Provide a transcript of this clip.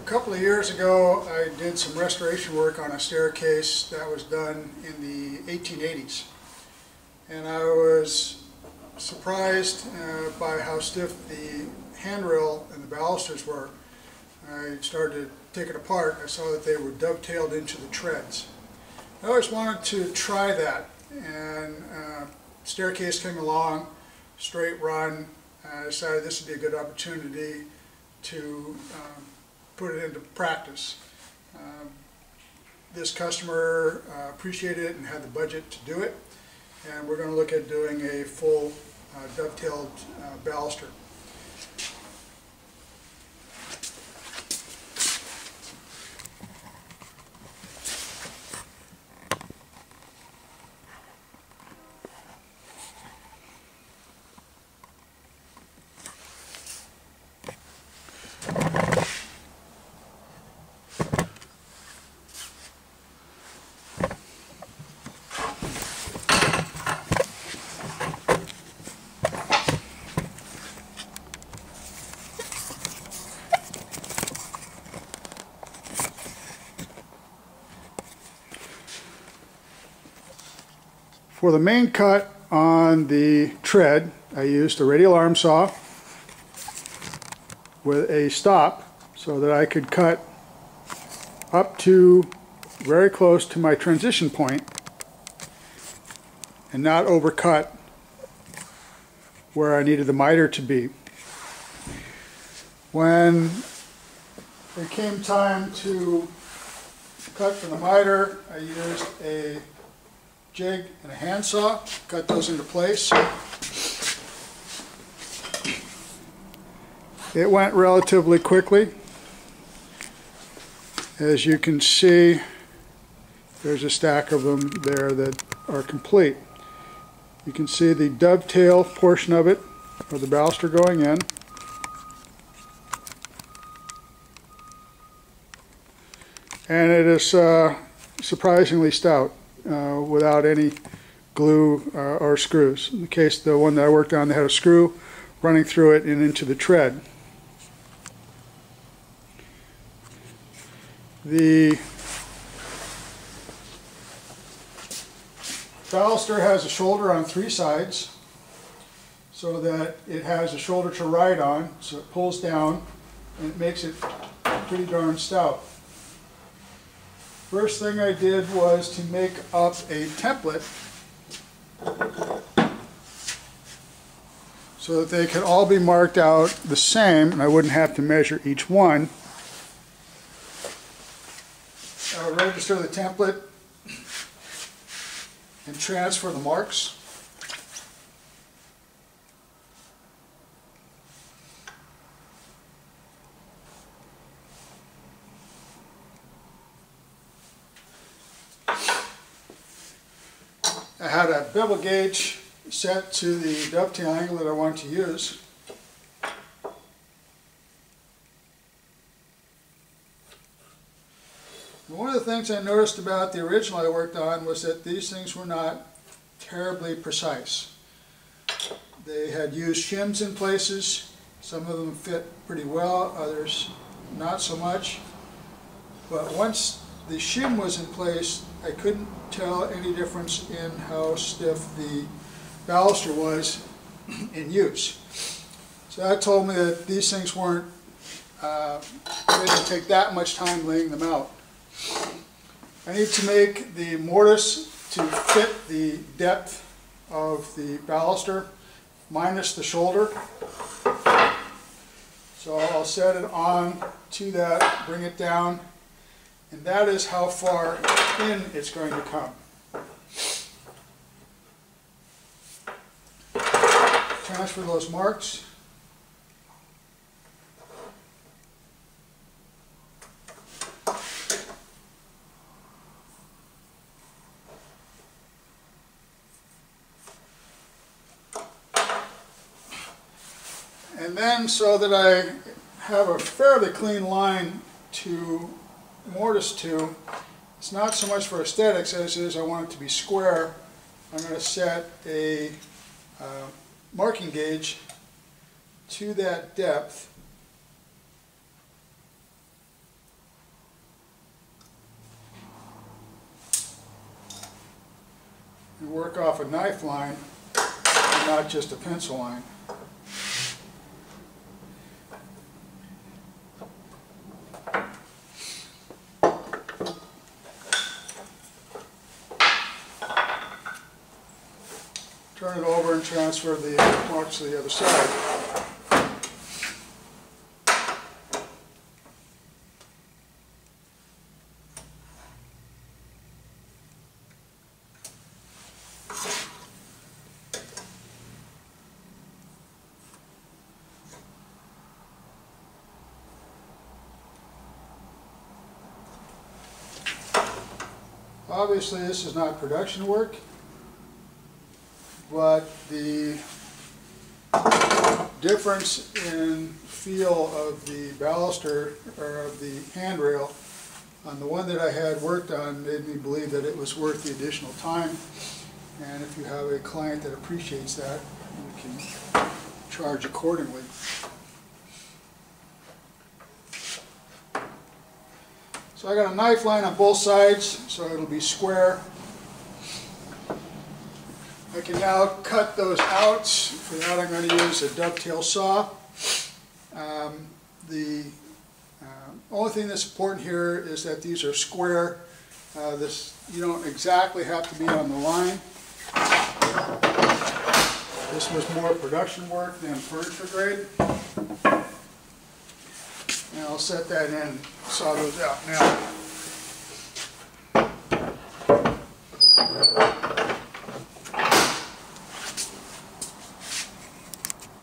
couple of years ago, I did some restoration work on a staircase that was done in the 1880s. And I was surprised by how stiff the handrail and the balusters were. I started to take it apart and I saw that they were dovetailed into the treads. I always wanted to try that, and staircase came along, straight run. I decided this would be a good opportunity to put it into practice. This customer appreciated it and had the budget to do it, and we're going to look at doing a full dovetailed baluster. For the main cut on the tread, I used a radial arm saw with a stop so that I could cut up to very close to my transition point and not overcut where I needed the miter to be. When it came time to cut for the miter, I used a jig and a handsaw, cut those into place. It went relatively quickly. As you can see, there's a stack of them there that are complete. You can see the dovetail portion of it, or the baluster going in. And it is surprisingly stout. Without any glue or screws. In the case, the one that I worked on, they had a screw running through it and into the tread. The baluster has a shoulder on three sides so that it has a shoulder to ride on, so it pulls down and it makes it pretty darn stout. First thing I did was to make up a template so that they could all be marked out the same and I wouldn't have to measure each one. I would register the template and transfer the marks. I had a bevel gauge set to the dovetail angle that I wanted to use. One of the things I noticed about the original I worked on was that these things were not terribly precise. They had used shims in places. Some of them fit pretty well, others not so much. But once the shim was in place, I couldn't tell any difference in how stiff the baluster was in use. So that told me that these things weren't, they didn't take that much time laying them out. I need to make the mortise to fit the depth of the baluster minus the shoulder. So I'll set it on to that, bring it down, and that is how far in it's going to come. Transfer those marks. And then, so that I have a fairly clean line to mortise to, it's not so much for aesthetics as it is I want it to be square. I'm going to set a marking gauge to that depth you work off a knife line and not just a pencil line. Turn it over and transfer the marks to the other side. Obviously, this is not production work, but the difference in feel of the baluster, or of the handrail, on the one that I had worked on made me believe that it was worth the additional time. And if you have a client that appreciates that, you can charge accordingly. So I got a knife line on both sides, so it'll be square. I can now cut those out. For that I'm going to use a dovetail saw. The only thing that's important here is that these are square. You don't exactly have to be on the line. This was more production work than furniture grade. And I'll set that in and saw those out now.